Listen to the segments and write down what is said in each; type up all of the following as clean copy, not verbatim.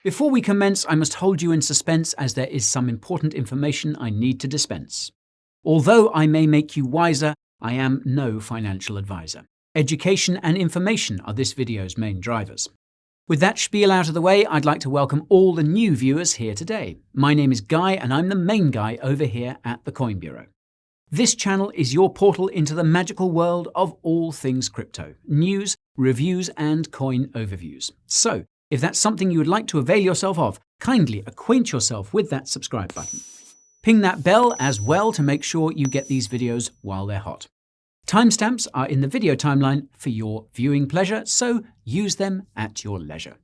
Before we commence, I must hold you in suspense as there is some important information I need to dispense. Although I may make you wiser, I am no financial advisor. Education and information are this video's main drivers. With that spiel out of the way, I'd like to welcome all the new viewers here today. My name is Guy and I'm the main guy over here at the Coin Bureau. This channel is your portal into the magical world of all things crypto, news, reviews and coin overviews. So, if that's something you would like to avail yourself of, kindly acquaint yourself with that subscribe button. Ping that bell as well to make sure you get these videos while they're hot. Timestamps are in the video timeline for your viewing pleasure, so use them at your leisure.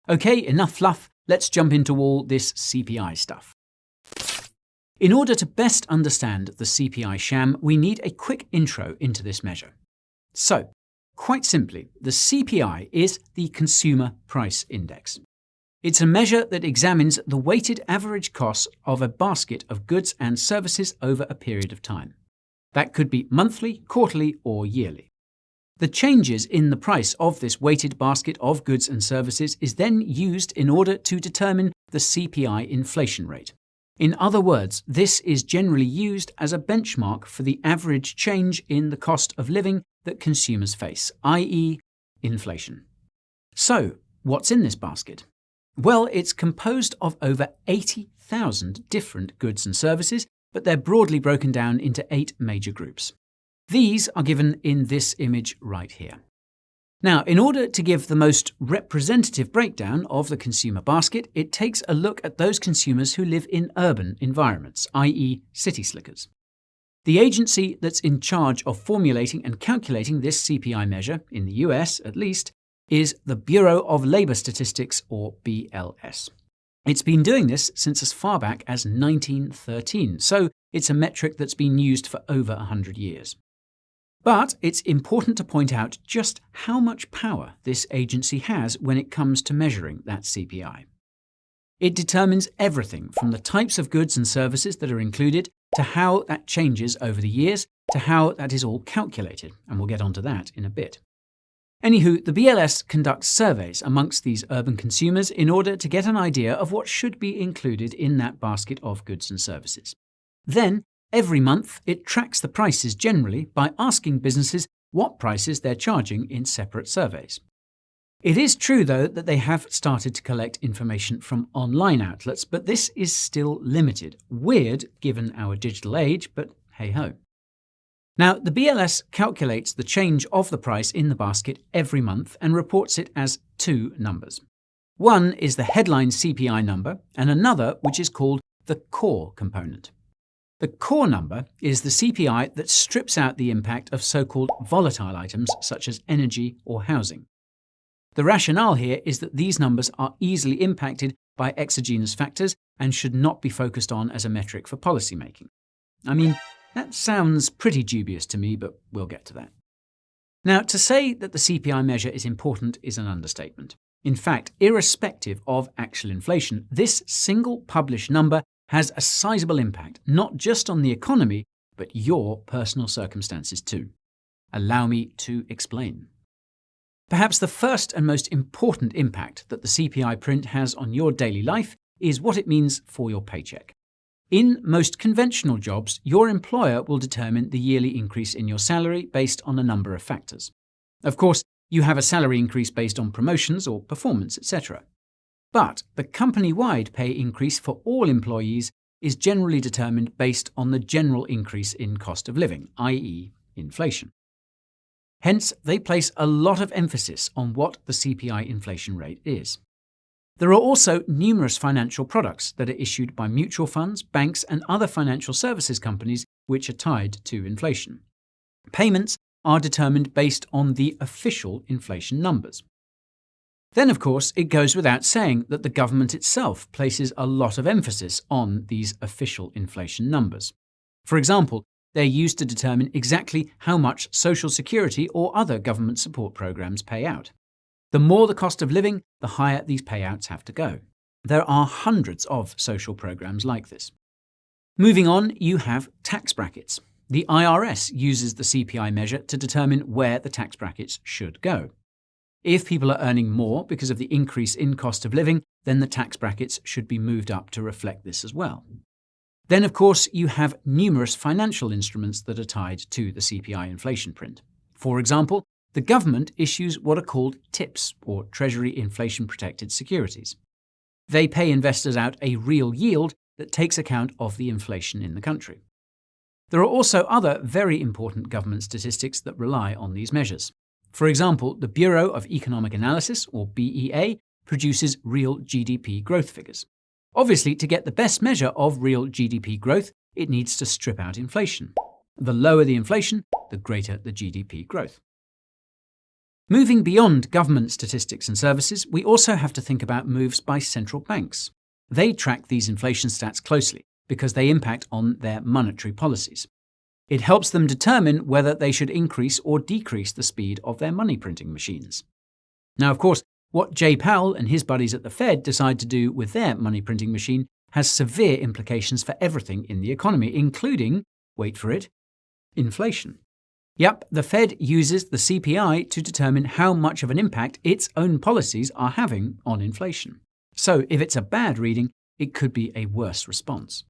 Okay, enough fluff, let's jump into all this CPI stuff. In order to best understand the CPI sham, we need a quick intro into this measure. So, quite simply, the CPI is the Consumer Price Index. It's a measure that examines the weighted average cost of a basket of goods and services over a period of time. That could be monthly, quarterly, or yearly. The changes in the price of this weighted basket of goods and services is then used in order to determine the CPI inflation rate. In other words, this is generally used as a benchmark for the average change in the cost of living that consumers face, i.e., inflation. So, what's in this basket? Well, it's composed of over 80,000 different goods and services, but they're broadly broken down into 8 major groups. These are given in this image right here. Now, in order to give the most representative breakdown of the consumer basket, it takes a look at those consumers who live in urban environments, i.e. city slickers. The agency that's in charge of formulating and calculating this CPI measure, in the US at least, is the Bureau of Labor Statistics, or BLS. It's been doing this since as far back as 1913, so it's a metric that's been used for over 100 years. But it's important to point out just how much power this agency has when it comes to measuring that CPI. It determines everything from the types of goods and services that are included, to how that changes over the years, to how that is all calculated, and we'll get onto that in a bit. Anywho, the BLS conducts surveys amongst these urban consumers in order to get an idea of what should be included in that basket of goods and services. Then, every month, it tracks the prices generally by asking businesses what prices they're charging in separate surveys. It is true, though, that they have started to collect information from online outlets, but this is still limited. Weird, given our digital age, but hey-ho. Now, the BLS calculates the change of the price in the basket every month and reports it as 2 numbers. One is the headline CPI number, and another which is called the core component. The core number is the CPI that strips out the impact of so-called volatile items such as energy or housing. The rationale here is that these numbers are easily impacted by exogenous factors and should not be focused on as a metric for policymaking. I mean, that sounds pretty dubious to me, but we'll get to that. Now, to say that the CPI measure is important is an understatement. In fact, irrespective of actual inflation, this single published number has a sizable impact, not just on the economy, but your personal circumstances too. Allow me to explain. Perhaps the first and most important impact that the CPI print has on your daily life is what it means for your paycheck. In most conventional jobs, your employer will determine the yearly increase in your salary based on a number of factors. Of course, you have a salary increase based on promotions or performance, etc. But the company-wide pay increase for all employees is generally determined based on the general increase in cost of living, i.e. inflation. Hence, they place a lot of emphasis on what the CPI inflation rate is. There are also numerous financial products that are issued by mutual funds, banks, and other financial services companies which are tied to inflation. Payments are determined based on the official inflation numbers. Then, of course, it goes without saying that the government itself places a lot of emphasis on these official inflation numbers. For example, they're used to determine exactly how much Social Security or other government support programs pay out. The more the cost of living, the higher these payouts have to go. There are hundreds of social programs like this. Moving on, you have tax brackets. The IRS uses the CPI measure to determine where the tax brackets should go. If people are earning more because of the increase in cost of living, then the tax brackets should be moved up to reflect this as well. Then, of course, you have numerous financial instruments that are tied to the CPI inflation print. For example, the government issues what are called TIPS, or Treasury Inflation Protected Securities. They pay investors out a real yield that takes account of the inflation in the country. There are also other very important government statistics that rely on these measures. For example, the Bureau of Economic Analysis, or BEA, produces real GDP growth figures. Obviously, to get the best measure of real GDP growth, it needs to strip out inflation. The lower the inflation, the greater the GDP growth. Moving beyond government statistics and services, we also have to think about moves by central banks. They track these inflation stats closely because they impact on their monetary policies. It helps them determine whether they should increase or decrease the speed of their money printing machines. Now, of course, what Jay Powell and his buddies at the Fed decide to do with their money printing machine has severe implications for everything in the economy, including, wait for it, inflation. Yep, the Fed uses the CPI to determine how much of an impact its own policies are having on inflation. So if it's a bad reading, it could be a worse response.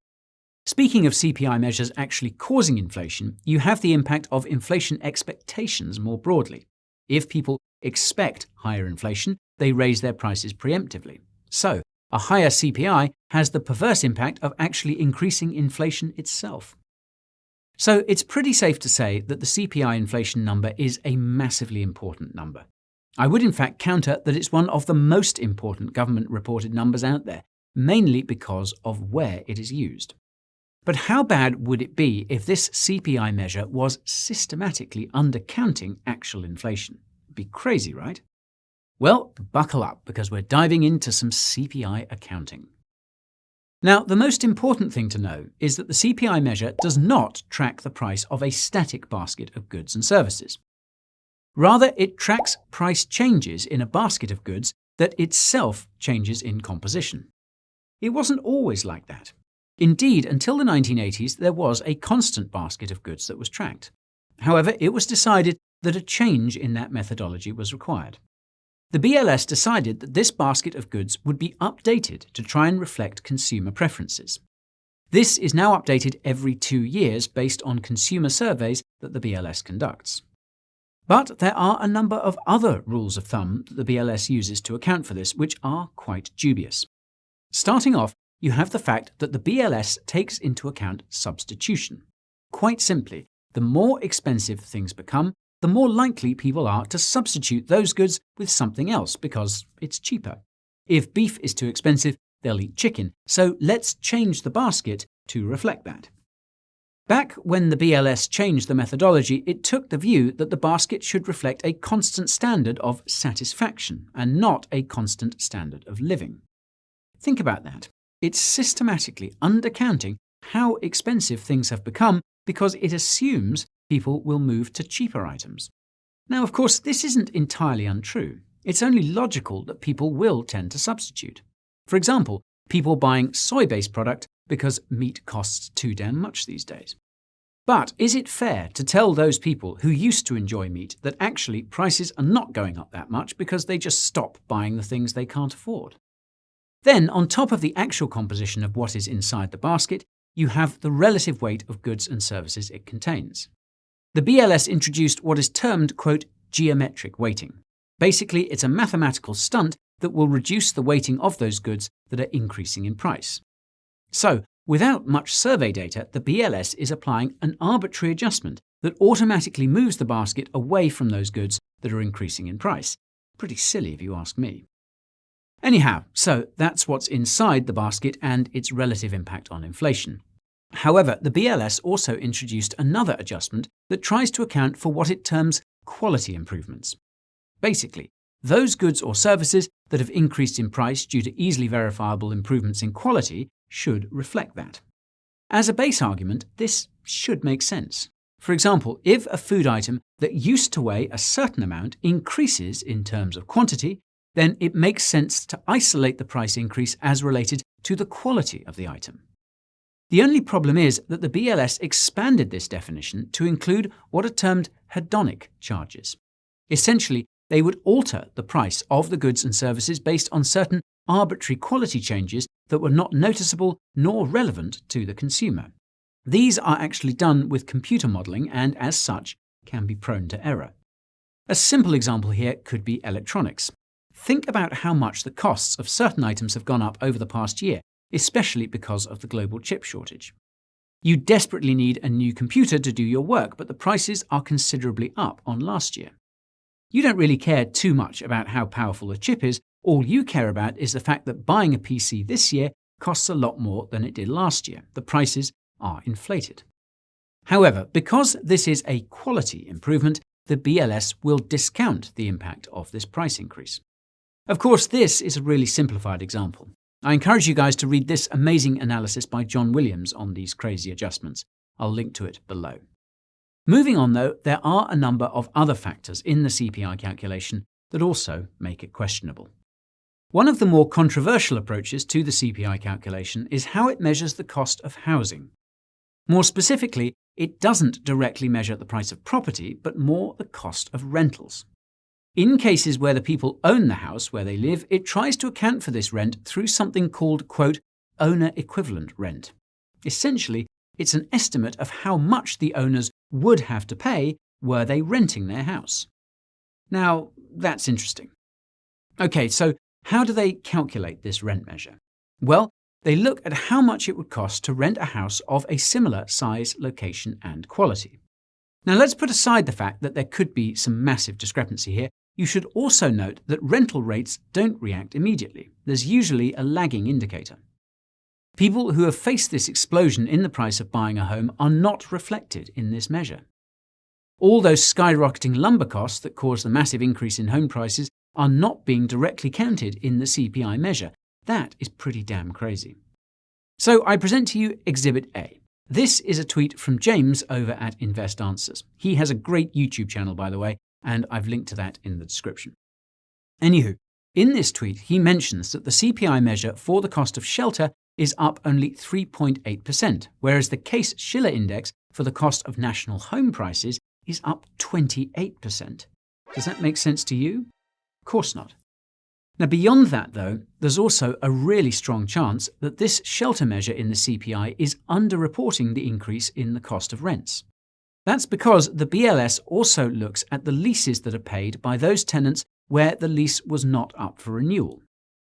Speaking of CPI measures actually causing inflation, you have the impact of inflation expectations more broadly. If people expect higher inflation, they raise their prices preemptively. So, a higher CPI has the perverse impact of actually increasing inflation itself. So, it's pretty safe to say that the CPI inflation number is a massively important number. I would in fact counter that it's one of the most important government-reported numbers out there, mainly because of where it is used. But how bad would it be if this CPI measure was systematically undercounting actual inflation? It'd be crazy, right? Well, buckle up, because we're diving into some CPI accounting. Now, the most important thing to know is that the CPI measure does not track the price of a static basket of goods and services. Rather, it tracks price changes in a basket of goods that itself changes in composition. It wasn't always like that. Indeed, until the 1980s, there was a constant basket of goods that was tracked. However, it was decided that a change in that methodology was required. The BLS decided that this basket of goods would be updated to try and reflect consumer preferences. This is now updated every 2 years based on consumer surveys that the BLS conducts. But there are a number of other rules of thumb that the BLS uses to account for this, which are quite dubious. Starting off, you have the fact that the BLS takes into account substitution. Quite simply, the more expensive things become, the more likely people are to substitute those goods with something else because it's cheaper. If beef is too expensive, they'll eat chicken, so let's change the basket to reflect that. Back when the BLS changed the methodology, it took the view that the basket should reflect a constant standard of satisfaction and not a constant standard of living. Think about that. It's systematically undercounting how expensive things have become because it assumes people will move to cheaper items. Now, of course, this isn't entirely untrue. It's only logical that people will tend to substitute. For example, people buying soy-based product because meat costs too damn much these days. But is it fair to tell those people who used to enjoy meat that actually prices are not going up that much because they just stop buying the things they can't afford? Then, on top of the actual composition of what is inside the basket, you have the relative weight of goods and services it contains. The BLS introduced what is termed, quote, geometric weighting. Basically, it's a mathematical stunt that will reduce the weighting of those goods that are increasing in price. So, without much survey data, the BLS is applying an arbitrary adjustment that automatically moves the basket away from those goods that are increasing in price. Pretty silly if you ask me. Anyhow, so that's what's inside the basket and its relative impact on inflation. However, the BLS also introduced another adjustment that tries to account for what it terms quality improvements. Basically, those goods or services that have increased in price due to easily verifiable improvements in quality should reflect that. As a base argument, this should make sense. For example, if a food item that used to weigh a certain amount increases in terms of quantity, then it makes sense to isolate the price increase as related to the quality of the item. The only problem is that the BLS expanded this definition to include what are termed hedonic charges. Essentially, They would alter the price of the goods and services based on certain arbitrary quality changes that were not noticeable nor relevant to the consumer. These are actually done with computer modeling and, as such, can be prone to error. A simple example here could be electronics. Think about how much the costs of certain items have gone up over the past year, especially because of the global chip shortage. You desperately need a new computer to do your work, but the prices are considerably up on last year. You don't really care too much about how powerful the chip is. All you care about is the fact that buying a PC this year costs a lot more than it did last year. The prices are inflated. However, because this is a quality improvement, the BLS will discount the impact of this price increase. Of course, this is a really simplified example. I encourage you guys to read this amazing analysis by John Williams on these crazy adjustments. I'll link to it below. Moving on though, there are a number of other factors in the CPI calculation that also make it questionable. One of the more controversial approaches to the CPI calculation is how it measures the cost of housing. More specifically, it doesn't directly measure the price of property, but more the cost of rentals. In cases where the people own the house where they live, it tries to account for this rent through something called, quote, owner equivalent rent. Essentially, it's an estimate of how much the owners would have to pay were they renting their house. Now, that's interesting. Okay, so how do they calculate this rent measure? Well, they look at how much it would cost to rent a house of a similar size, location, and quality. Now, let's put aside the fact that there could be some massive discrepancy here. You should also note that rental rates don't react immediately. There's usually a lagging indicator. People who have faced this explosion in the price of buying a home are not reflected in this measure. All those skyrocketing lumber costs that caused the massive increase in home prices are not being directly counted in the CPI measure. That is pretty damn crazy. So I present to you Exhibit A. This is a tweet from James over at Invest Answers. He has a great YouTube channel, by the way, and I've linked to that in the description. Anywho, in this tweet, he mentions that the CPI measure for the cost of shelter is up only 3.8%, whereas the Case-Shiller index for the cost of national home prices is up 28%. Does that make sense to you? Of course not. Now, beyond that, though, there's also a really strong chance that this shelter measure in the CPI is underreporting the increase in the cost of rents. That's because the BLS also looks at the leases that are paid by those tenants where the lease was not up for renewal.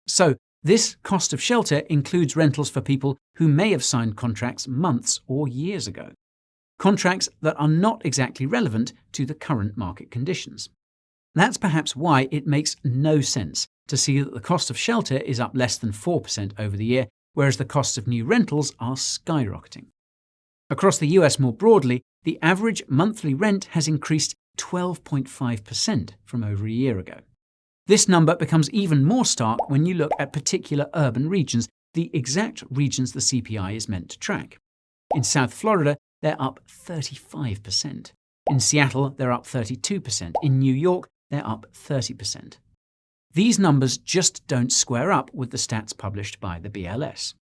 So, this cost of shelter includes rentals for people who may have signed contracts months or years ago. Contracts that are not exactly relevant to the current market conditions. That's perhaps why it makes no sense to see that the cost of shelter is up less than 4% over the year, whereas the costs of new rentals are skyrocketing. Across the US more broadly, the average monthly rent has increased 12.5% from over a year ago. This number becomes even more stark when you look at particular urban regions, the exact regions the CPI is meant to track. In South Florida, they're up 35%. In Seattle, they're up 32%. In New York, they're up 30%. These numbers just don't square up with the stats published by the BLS.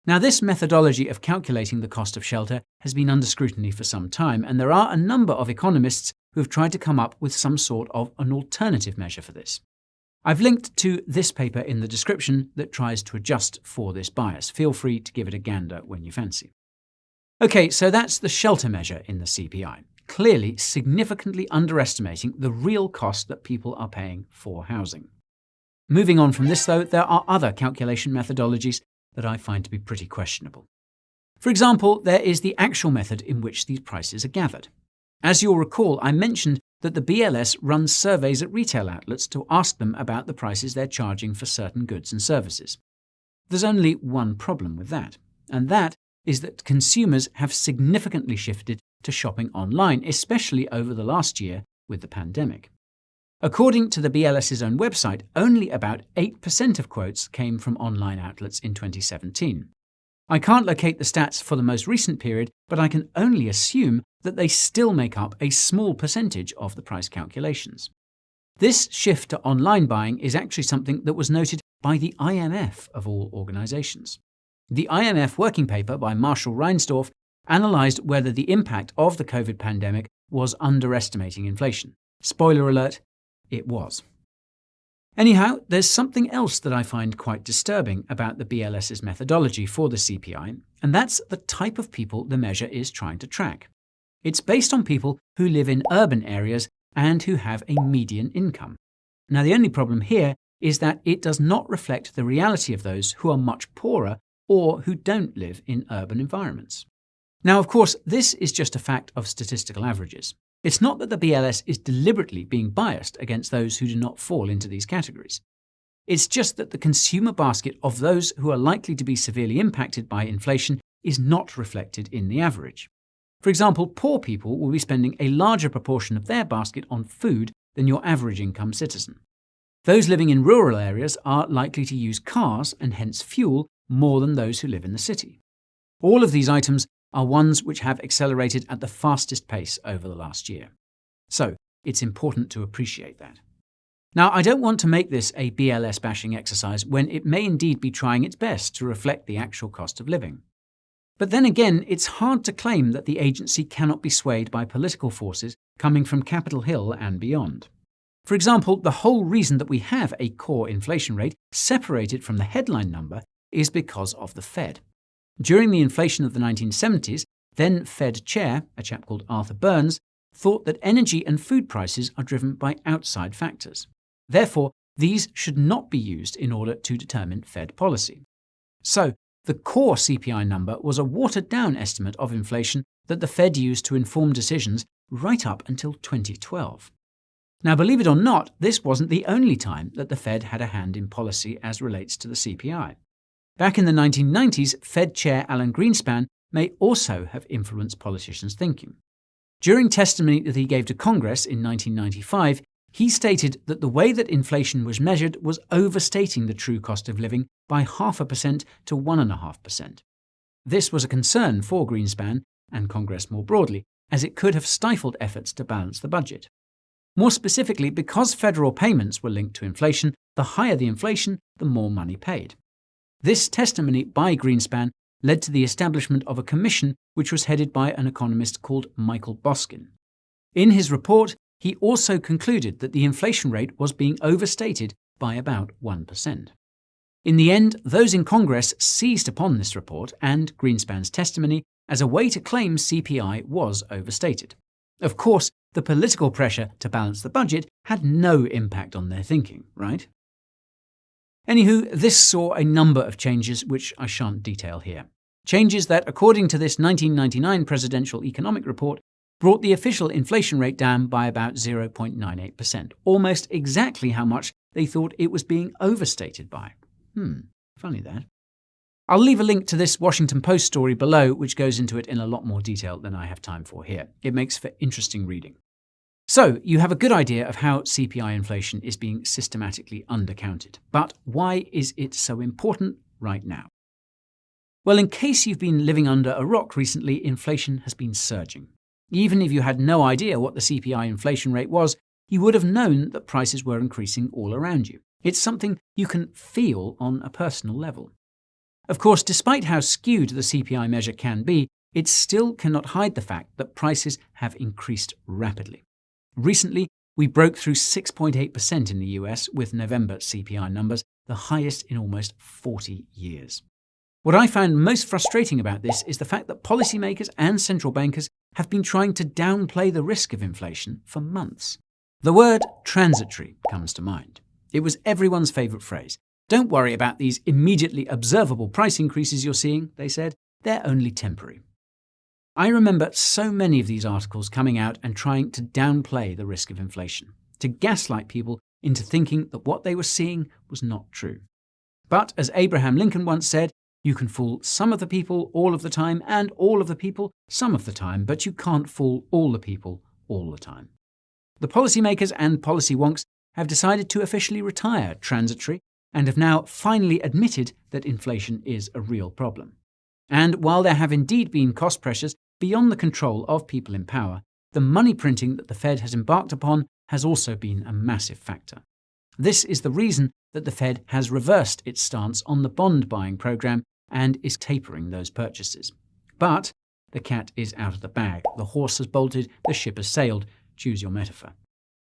Now, this methodology of calculating the cost of shelter has been under scrutiny for some time, and there are a number of economists who have tried to come up with some sort of an alternative measure for this. I've linked to this paper in the description that tries to adjust for this bias. Feel free to give it a gander when you fancy. Okay, so that's the shelter measure in the CPI, clearly significantly underestimating the real cost that people are paying for housing. Moving on from this, though, there are other calculation methodologies that I find to be pretty questionable. For example, there is the actual method in which these prices are gathered. As you'll recall, I mentioned that the BLS runs surveys at retail outlets to ask them about the prices they're charging for certain goods and services. There's only one problem with that, and that is that consumers have significantly shifted to shopping online, especially over the last year with the pandemic. According to the BLS's own website, only about 8% of quotes came from online outlets in 2017. I can't locate the stats for the most recent period, but I can only assume that they still make up a small percentage of the price calculations. This shift to online buying is actually something that was noted by the IMF of all organizations. The IMF working paper by Marshall Reinsdorf analyzed whether the impact of the COVID pandemic was underestimating inflation. Spoiler alert, it was. Anyhow, there's something else that I find quite disturbing about the BLS's methodology for the CPI, and that's the type of people the measure is trying to track. It's based on people who live in urban areas and who have a median income. Now, the only problem here is that it does not reflect the reality of those who are much poorer or who don't live in urban environments. Now, of course, this is just a fact of statistical averages. It's not that the BLS is deliberately being biased against those who do not fall into these categories. It's just that the consumer basket of those who are likely to be severely impacted by inflation is not reflected in the average. For example, poor people will be spending a larger proportion of their basket on food than your average income citizen. Those living in rural areas are likely to use cars and hence fuel more than those who live in the city. All of these items are ones which have accelerated at the fastest pace over the last year. So it's important to appreciate that. Now, I don't want to make this a BLS bashing exercise when it may indeed be trying its best to reflect the actual cost of living. But then again, it's hard to claim that the agency cannot be swayed by political forces coming from Capitol Hill and beyond. For example, the whole reason that we have a core inflation rate separated from the headline number is because of the Fed. During the inflation of the 1970s, then Fed chair, a chap called Arthur Burns, thought that energy and food prices are driven by outside factors. Therefore, these should not be used in order to determine Fed policy. So, the core CPI number was a watered-down estimate of inflation that the Fed used to inform decisions right up until 2012. Now, believe it or not, this wasn't the only time that the Fed had a hand in policy as relates to the CPI. Back in the 1990s, Fed Chair Alan Greenspan may also have influenced politicians' thinking. During testimony that he gave to Congress in 1995, he stated that the way that inflation was measured was overstating the true cost of living by 0.5% to 1.5%. This was a concern for Greenspan and Congress more broadly, as it could have stifled efforts to balance the budget. More specifically, because federal payments were linked to inflation, the higher the inflation, the more money paid. This testimony by Greenspan led to the establishment of a commission which was headed by an economist called Michael Boskin. In his report, he also concluded that the inflation rate was being overstated by about 1%. In the end, those in Congress seized upon this report and Greenspan's testimony as a way to claim CPI was overstated. Of course, the political pressure to balance the budget had no impact on their thinking, right? Anywho, this saw a number of changes which I shan't detail here. Changes that, according to this 1999 presidential economic report, brought the official inflation rate down by about 0.98%, almost exactly how much they thought it was being overstated by. Funny that. I'll leave a link to this Washington Post story below, which goes into it in a lot more detail than I have time for here. It makes for interesting reading. So, you have a good idea of how CPI inflation is being systematically undercounted. But why is it so important right now? Well, in case you've been living under a rock recently, inflation has been surging. Even if you had no idea what the CPI inflation rate was, you would have known that prices were increasing all around you. It's something you can feel on a personal level. Of course, despite how skewed the CPI measure can be, it still cannot hide the fact that prices have increased rapidly. Recently, we broke through 6.8% in the US with November CPI numbers, the highest in almost 40 years. What I found most frustrating about this is the fact that policymakers and central bankers have been trying to downplay the risk of inflation for months. The word transitory comes to mind. It was everyone's favourite phrase. Don't worry about these immediately observable price increases you're seeing, they said. They're only temporary. I remember so many of these articles coming out and trying to downplay the risk of inflation, to gaslight people into thinking that what they were seeing was not true. But as Abraham Lincoln once said, you can fool some of the people all of the time and all of the people some of the time, but you can't fool all the people all the time. The policymakers and policy wonks have decided to officially retire transitory and have now finally admitted that inflation is a real problem. And while there have indeed been cost pressures beyond the control of people in power, the money printing that the Fed has embarked upon has also been a massive factor. This is the reason that the Fed has reversed its stance on the bond buying program and is tapering those purchases. But the cat is out of the bag. The horse has bolted, the ship has sailed. Choose your metaphor.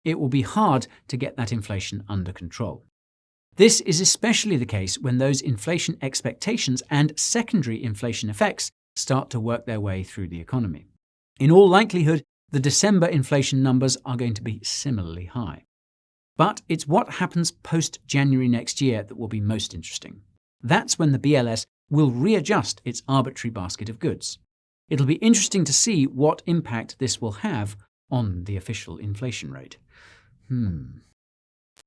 it will be hard to get that inflation under control. This is especially the case when those inflation expectations and secondary inflation effects start to work their way through the economy. In all likelihood, the December inflation numbers are going to be similarly high. But it's what happens post-January next year that will be most interesting. That's when the BLS will readjust its arbitrary basket of goods. It'll be interesting to see what impact this will have on the official inflation rate.